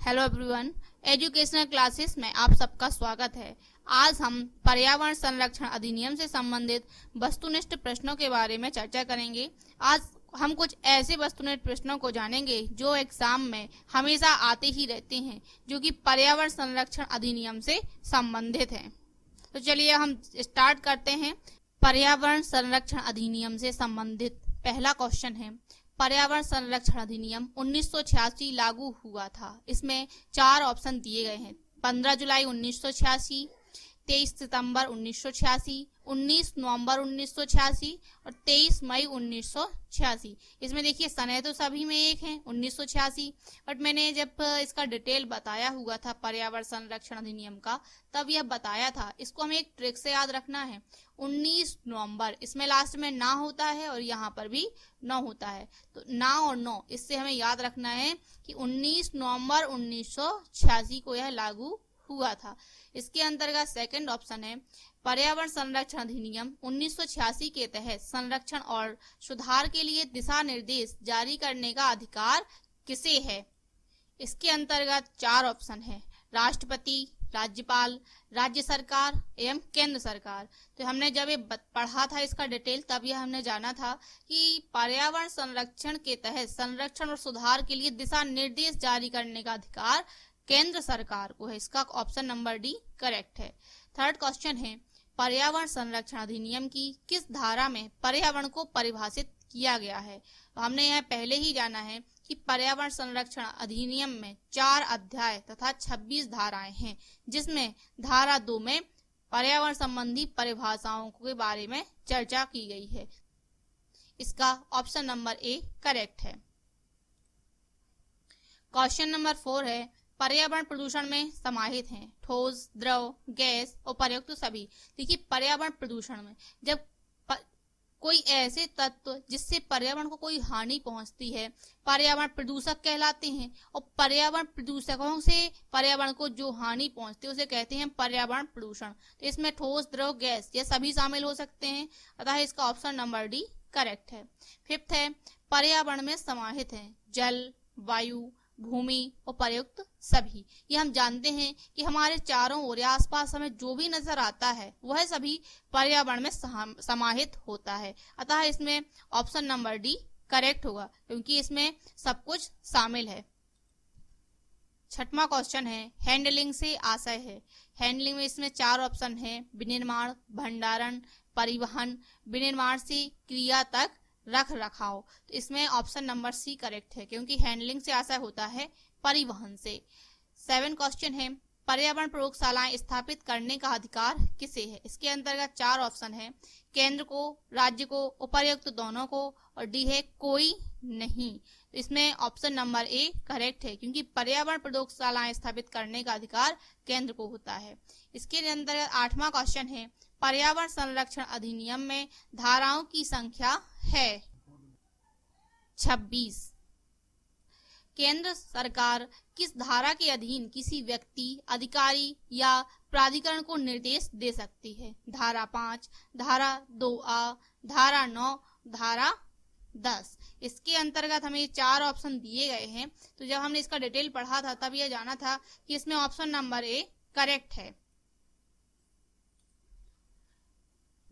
Hello everyone, educational classes में आप सबका स्वागत है। आज हम पर्यावरण संरक्षण अधिनियम से संबंधित वस्तुनिष्ठ प्रश्नों के बारे में चर्चा करेंगे। आज हम कुछ ऐसे वस्तुनिष्ठ प्रश्नों को जानेंगे जो एग्जाम में हमेशा आते ही रहते हैं, जो कि पर्यावरण संरक्षण अधिनियम से संबंधित हैं। तो चलिए हम स्टार्ट करते हैं। पर्यावरण संरक्षण अधिनियम से संबंधित पहला क्वेश्चन है, पर्यावरण संरक्षण अधिनियम 1986 लागू हुआ था। इसमें 4 ऑप्शन दिए गए हैं: 15 जुलाई 1986, 23 सितंबर 1986, 19 नवंबर 1986 और 23 मई 1986। इसमें देखिए सने तो सभी में एक है 1986, बट मैंने जब इसका डिटेल बताया हुआ था पर्यावरण संरक्षण अधिनियम का, तब यह बताया था। इसको हमें एक ट्रिक से याद रखना है। 19 नवंबर इसमें लास्ट में ना होता है और यहाँ पर भी न होता है, तो ना और नो इससे हमें याद रखना है कि 19 नवंबर 1986 को यह लागू हुआ था। इसके अंतर्गत सेकंड ऑप्शन है, पर्यावरण संरक्षण अधिनियम 1986 के तहत संरक्षण और सुधार के लिए दिशा निर्देश जारी करने का अधिकार किसे है। इसके अंतर्गत 4 ऑप्शन है: राष्ट्रपति, राज्यपाल, राज्य सरकार एवं केंद्र सरकार। तो हमने जब ये पढ़ा था इसका डिटेल, तब यह हमने जाना था कि पर्यावरण संरक्षण के तहत संरक्षण और सुधार के लिए दिशा निर्देश जारी करने का अधिकार केंद्र सरकार को है। इसका ऑप्शन नंबर डी करेक्ट है। थर्ड क्वेश्चन है, पर्यावरण संरक्षण अधिनियम की किस धारा में पर्यावरण को परिभाषित किया गया है। तो हमने यह पहले ही जाना है कि पर्यावरण संरक्षण अधिनियम में 4 अध्याय तथा 26 धाराएं हैं, जिसमें धारा 2 में पर्यावरण संबंधी परिभाषाओं के बारे में चर्चा की गई है। इसका ऑप्शन नंबर ए करेक्ट है। क्वेश्चन नंबर 4 है, पर्यावरण प्रदूषण में समाहित हैं ठोस, द्रव, गैस और प्रयुक्त सभी। देखिए पर्यावरण प्रदूषण में जब कोई ऐसे तत्व जिससे पर्यावरण को कोई हानि पहुंचती है, पर्यावरण प्रदूषक कहलाते हैं। और पर्यावरण प्रदूषकों से पर्यावरण को जो हानि पहुंचती है उसे कहते हैं पर्यावरण प्रदूषण। तो इसमें ठोस, द्रव, गैस ये सभी शामिल हो सकते हैं, अतः इसका ऑप्शन नंबर डी करेक्ट है। फिफ्थ है, पर्यावरण में समाहित हैं जल, वायु, भूमि और प्रयुक्त सभी। ये हम जानते हैं कि हमारे चारों ओर या आसपास हमें जो भी नजर आता है वह सभी पर्यावरण में समाहित होता है, अतः इसमें ऑप्शन नंबर डी करेक्ट होगा, क्योंकि इसमें सब कुछ शामिल है। छठवां क्वेश्चन है, हैंडलिंग से आशय है। हैंडलिंग में इसमें 4 ऑप्शन है: विनिर्माण, भंडारण, परिवहन, विनिर्माण से क्रिया तक रख रखाव। तो इसमें ऑप्शन नंबर सी करेक्ट है, क्योंकि हैंडलिंग से आशय होता है परिवहन से। 7 क्वेश्चन है, पर्यावरण प्रयोगशालाएं स्थापित करने का अधिकार किसे है। इसके अंतर्गत 4 ऑप्शन है: केंद्र को, राज्य को, उपर्युक्त दोनों को, और डी है कोई नहीं। इसमें ऑप्शन नंबर ए करेक्ट है, क्योंकि पर्यावरण प्रयोगशालाएं स्थापित करने का अधिकार केंद्र को होता है। इसके अंतर्गत 8वां क्वेश्चन है, पर्यावरण संरक्षण अधिनियम में धाराओं की संख्या है 26। केंद्र सरकार किस धारा के अधीन किसी व्यक्ति, अधिकारी या प्राधिकरण को निर्देश दे सकती है। धारा 5, धारा 2A, धारा 9, धारा 10। इसके अंतर्गत हमें 4 ऑप्शन दिए गए हैं। तो जब हमने इसका डिटेल पढ़ा था तब यह जाना था कि इसमें ऑप्शन नंबर ए करेक्ट है।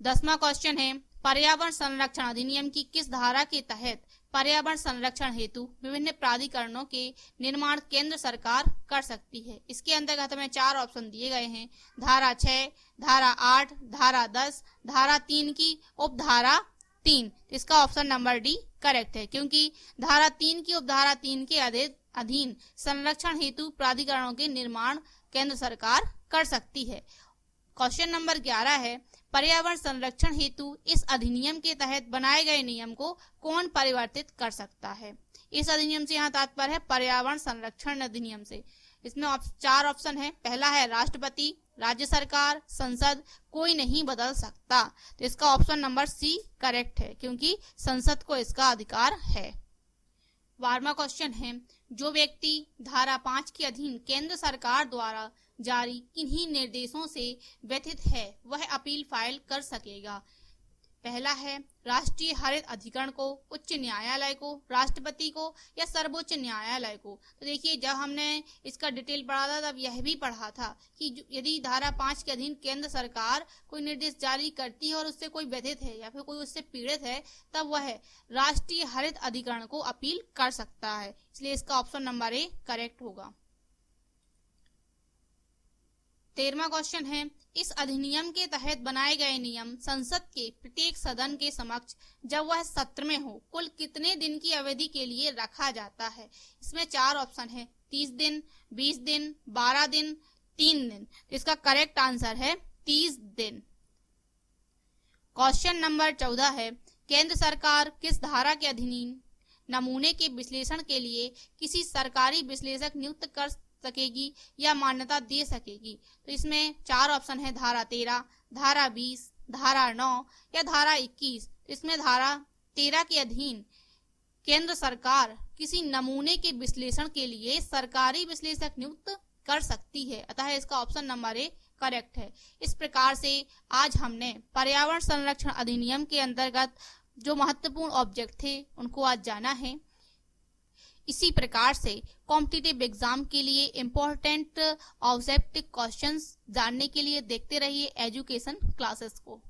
10वां क्वेश्चन है, पर्यावरण संरक्षण अधिनियम की किस धारा के तहत पर्यावरण संरक्षण हेतु विभिन्न प्राधिकरणों के निर्माण केंद्र सरकार कर सकती है। इसके अंतर्गत हमें 4 ऑप्शन दिए गए हैं: धारा 6, धारा 8, धारा 10, धारा 3 की उपधारा 3। इसका ऑप्शन नंबर डी करेक्ट है, क्योंकि धारा 3 की उपधारा 3 के अधीन संरक्षण हेतु प्राधिकरणों के निर्माण केंद्र सरकार कर सकती है। क्वेश्चन नंबर 11 है, पर्यावरण संरक्षण हेतु इस अधिनियम के तहत बनाए गए नियम को कौन परिवर्तित कर सकता है। इस अधिनियम से यहाँ तात्पर्य है पर्यावरण संरक्षण अधिनियम से। इसमें 4 ऑप्शन है: पहला है राष्ट्रपति, राज्य सरकार, संसद, कोई नहीं बदल सकता। तो इसका ऑप्शन नंबर सी करेक्ट है, क्योंकि संसद को इसका अधिकार है। 12वां क्वेश्चन है, जो व्यक्ति धारा 5 के अधीन केंद्र सरकार द्वारा जारी किन्हीं निर्देशों से व्यथित है वह अपील फाइल कर सकेगा। पहला है राष्ट्रीय हरित अधिकरण को, उच्च न्यायालय को, राष्ट्रपति को या सर्वोच्च न्यायालय को। तो देखिए, जब हमने इसका डिटेल पढ़ा था तब यह भी पढ़ा था कि यदि धारा 5 के अधीन केंद्र सरकार कोई निर्देश जारी करती है और उससे कोई व्यथित है या फिर कोई उससे पीड़ित है, तब वह राष्ट्रीय हरित अधिकरण को अपील कर सकता है। इसलिए इसका ऑप्शन नंबर ए करेक्ट होगा। 13वां क्वेश्चन है, इस अधिनियम के तहत बनाए गए नियम संसद के प्रत्येक सदन के समक्ष जब वह सत्र में हो कुल कितने दिन की अवधि के लिए रखा जाता है? इसमें 4 ऑप्शन है, 30 दिन, 20 दिन, 12 दिन, 3 दिन। इसका करेक्ट आंसर है 30 दिन। क्वेश्चन नंबर 14 है, केंद्र सरकार किस धारा के अधीन नमूने के विश्लेषण के लिए किसी सरकारी विश्लेषक नियुक्त कर सकेगी या मान्यता दे सकेगी? तो इसमें 4 ऑप्शन है, धारा 13, धारा 20, धारा 9 या धारा 21। इसमें धारा 13 के अधीन केंद्र सरकार किसी नमूने के विश्लेषण के लिए सरकारी विश्लेषक नियुक्त कर सकती है, अतः इसका ऑप्शन नंबर ए करेक्ट है। इस प्रकार से आज हमने पर्यावरण संरक्षण अधिनियम के अंतर्गत जो महत्वपूर्ण ऑब्जेक्ट थे उनको आज जाना है। इसी प्रकार से कॉम्पिटिटिव एग्जाम के लिए इम्पोर्टेंट ऑब्जेक्टिव क्वेश्चंस जानने के लिए देखते रहिए एजुकेशन क्लासेस को।